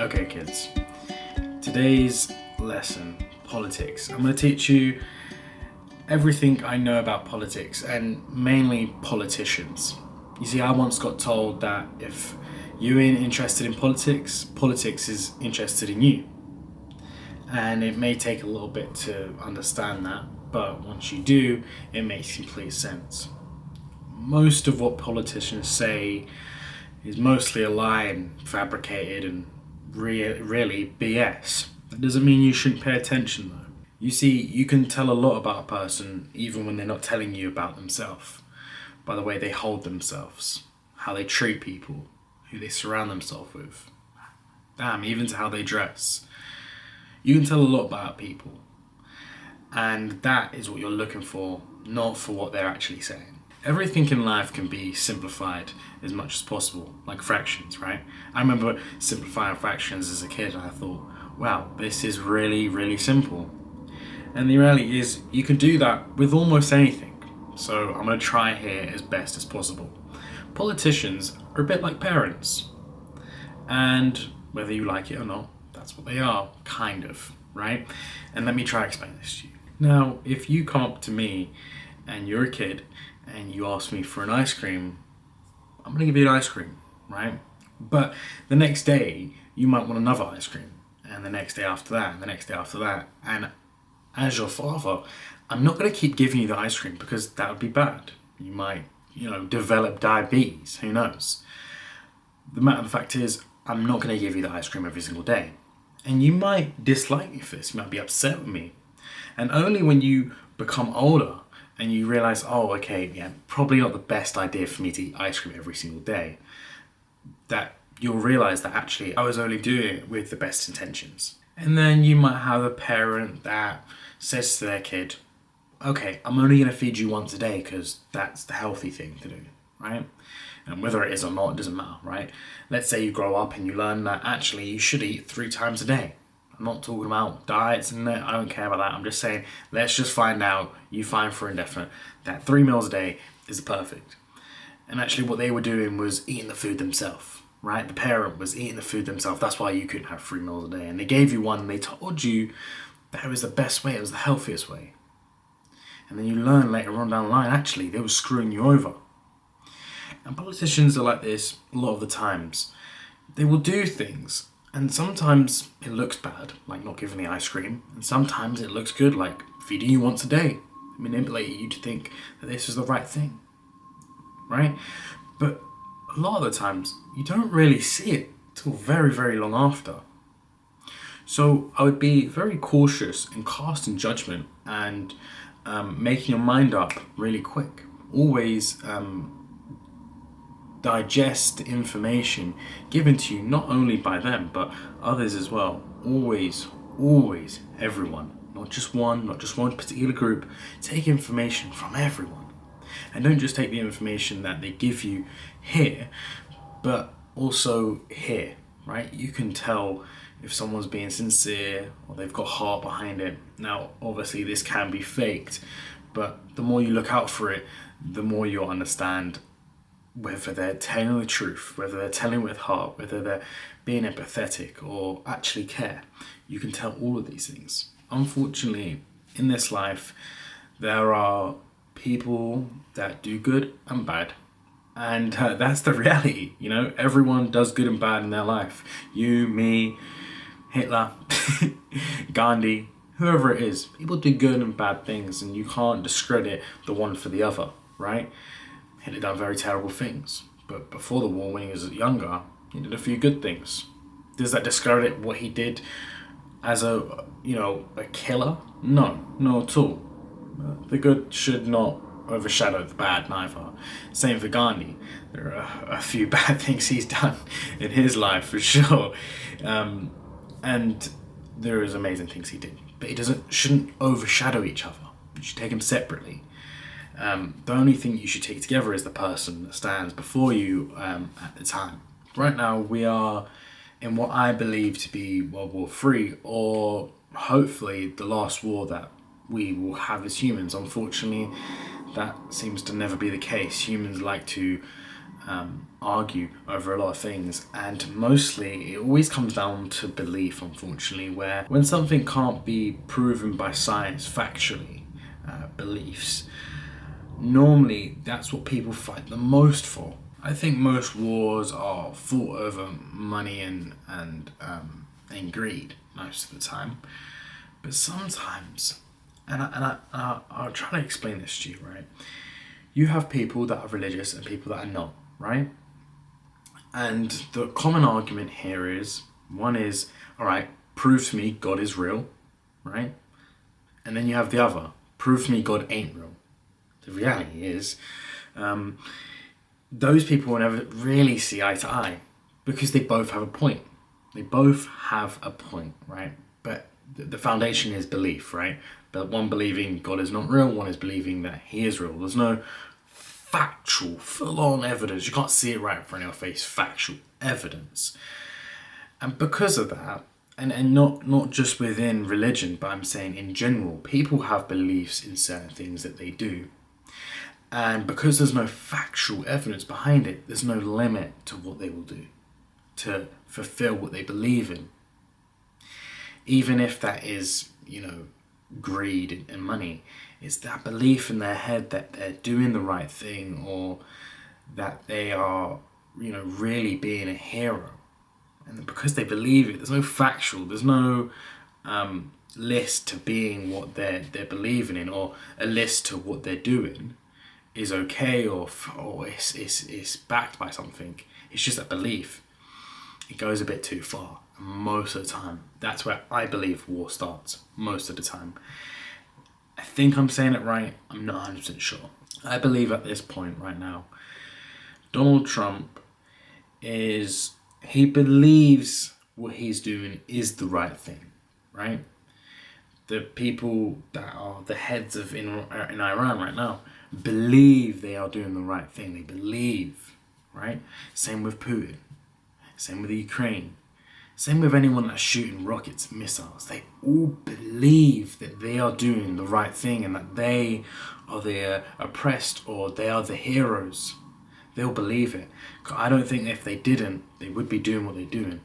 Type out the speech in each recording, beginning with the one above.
Okay, kids. Today's lesson, politics. I'm going to teach you everything I know about politics and mainly politicians. You see, I once got told that if you ain't interested in politics, politics is interested in you. And it may take a little bit to understand that, but once you do, it makes complete sense. Most of what politicians say is mostly a lie and fabricated and really BS. That doesn't mean you shouldn't pay attention though. You see, you can tell a lot about a person even when they're not telling you about themselves. By the way they hold themselves, how they treat people, who they surround themselves with. Damn, even to how they dress. You can tell a lot about people. And that is what you're looking for, not for what they're actually saying. Everything in life can be simplified as much as possible, like fractions, right? I remember simplifying fractions as a kid and I thought, wow, this is really simple. And the reality is, you can do that with almost anything. So I'm going to try here as best as possible. Politicians are a bit like parents. And whether you like it or not, that's what they are, kind of, right? And let me try to explain this to you. Now, if you come up to me and you're a kid and you ask me for an ice cream, I'm going to give you an ice cream, right? But the next day, you might want another ice cream. And the next day after that, and the next day after that. And as your father, I'm not going to keep giving you the ice cream because that would be bad. You might, develop diabetes, who knows? The matter of the fact is, I'm not going to give you the ice cream every single day. And you might dislike me for this, you might be upset with me. And only when you become older and you realize, probably not the best idea for me to eat ice cream every single day, that you'll realize that actually I was only doing it with the best intentions. And then you might have a parent that says to their kid, okay, I'm only going to feed you once a day because that's the healthy thing to do, right? And whether it is or not, it doesn't matter, right? Let's say you grow up and you learn that actually you should eat 3 times a day. I'm not talking about diets and I don't care about that. I'm just saying, let's just find out, you find for indefinite, that 3 meals a day is perfect. And actually what they were doing was eating the food themselves, right? The parent was eating the food themselves. That's why you couldn't have 3 meals a day. And they gave you one and they told you that it was the best way, it was the healthiest way. And then you learn later on down the line, actually, they were screwing you over. And politicians are like this a lot of the times. They will do things, and sometimes it looks bad, like not giving the ice cream, and sometimes it looks good, like feeding you once a day, manipulating you to think that this is the right thing, right? But a lot of the times, you don't really see it till very long after. So I would be very cautious in casting judgment and making your mind up really quick. Always digest the information given to you not only by them but others as well. Always, everyone. Not just one particular group. Take information from everyone. And don't just take the information that they give you here, but also here, right? You can tell if someone's being sincere or they've got heart behind it. Now, obviously this can be faked, but the more you look out for it, the more you'll understand whether they're telling the truth, whether they're telling with heart, whether they're being empathetic or actually care. You can tell all of these things. Unfortunately, in this life, there are people that do good and bad. And that's the reality, everyone does good and bad in their life. You, me, Hitler, Gandhi, whoever it is. People do good and bad things and you can't discredit the one for the other, right? Hitler done very terrible things. But before the war, when he was younger, he did a few good things. Does that discredit what he did as a killer? No, not at all. The good should not overshadow the bad neither. Same for Gandhi. There are a few bad things he's done in his life for sure. And there is amazing things he did. But it shouldn't overshadow each other. You should take them separately. The only thing you should take together is the person that stands before you at the time. Right now we are in what I believe to be World War III, or hopefully the last war that we will have as humans. Unfortunately, that seems to never be the case. Humans like to argue over a lot of things, and mostly it always comes down to belief, unfortunately, where when something can't be proven by science factually, beliefs, normally that's what people fight the most for. I think most wars are fought over money and greed most of the time, but sometimes, I'll try to explain this to you, right? You have people that are religious and people that are not, right? And the common argument here is, one is, all right, prove to me God is real, right? And then you have the other, prove to me God ain't real. The reality is, those people will never really see eye to eye because they both have a point. They both have a point, right? But the foundation is belief, right? But one believing God is not real, one is believing that he is real. There's no factual, full-on evidence. You can't see it right in front of your face, factual evidence. And because of that, and not just within religion, but I'm saying in general, people have beliefs in certain things that they do. And because there's no factual evidence behind it, there's no limit to what they will do to fulfill what they believe in. Even if that is, greed and money, it's that belief in their head that they're doing the right thing, or that they are, really being a hero. And because they believe it, there's no factual, there's no list to being what they're believing in, or a list to what they're doing is okay, or it's backed by something. It's just that belief. It goes a bit too far. Most of the time, that's where I believe war starts. Most of the time. I think I'm saying it right. I'm not 100% sure. I believe at this point right now, Donald Trump he believes what he's doing is the right thing, right? The people that are the heads in Iran right now believe they are doing the right thing. They believe, right? Same with Putin. Same with the Ukraine. Same with anyone that's shooting rockets, missiles. They all believe that they are doing the right thing and that they are the oppressed, or they are the heroes. They'll believe it. I don't think if they didn't, they would be doing what they're doing.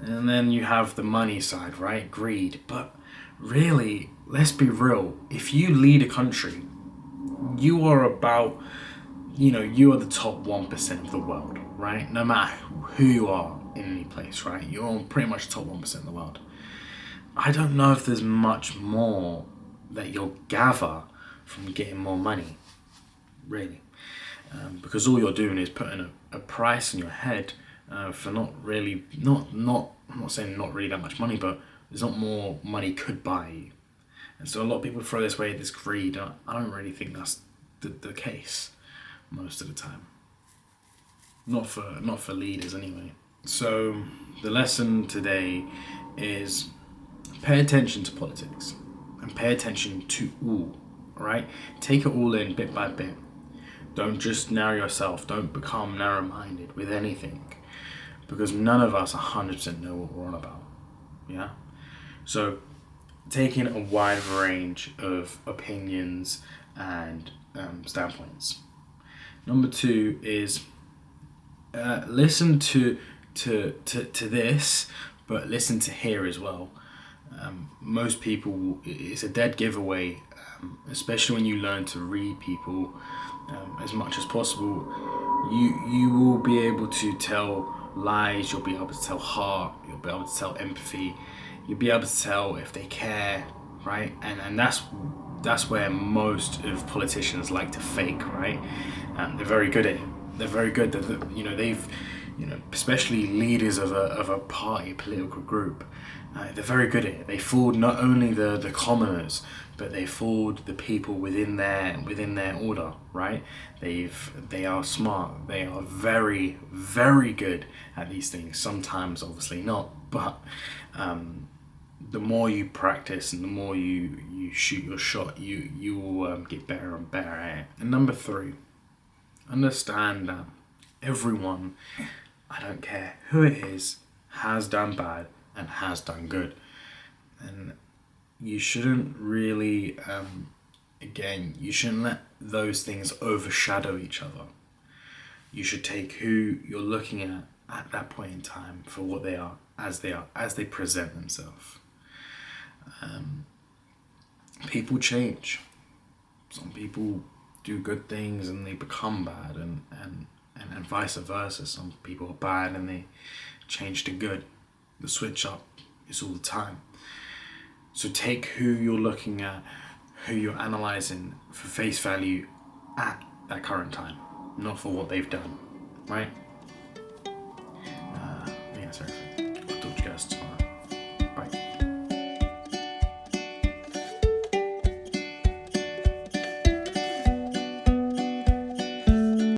And then you have the money side, right? Greed. But really, let's be real. If you lead a country, you are about, you are the top 1% of the world, right? No matter who you are in any place, right? You're on pretty much top 1% of the world. I don't know if there's much more that you'll gather from getting more money, really. Because all you're doing is putting a price in your head for not I'm not saying not really that much money, but there's not more money could buy you. And so a lot of people throw this way, this greed. I don't really think that's the case most of the time. Not for leaders anyway. So the lesson today is pay attention to politics and pay attention to all, right? Take it all in bit by bit. Don't just narrow yourself. Don't become narrow-minded with anything, because none of us 100% know what we're on about. Yeah? So taking a wide range of opinions and standpoints. Number 2 is listen to this, but listen to here as well. Most people, it's a dead giveaway, especially when you learn to read people as much as possible. You will be able to tell lies, you'll be able to tell heart, you'll be able to tell empathy, you'll be able to tell if they care, right? And that's where most of politicians like to fake, right? They're very good at it. They're very good. They've especially leaders of a party, political group. They're very good at it. They fooled not only the commoners, but they fooled the people within their order, right? They are smart. They are very, very good at these things. Sometimes, obviously not, but the more you practice and the more you shoot your shot, you will get better and better at it. And number 3, understand that everyone, I don't care who it is, has done bad and has done good. And you shouldn't really, you shouldn't let those things overshadow each other. You should take who you're looking at that point in time for what they are, as they present themselves. People change. Some people do good things and they become bad, and vice versa. Some people are bad and they change to good. The switch up is all the time. So take who you're looking at, who you're analysing for face value at that current time, not for what they've done, right? Yeah, sorry.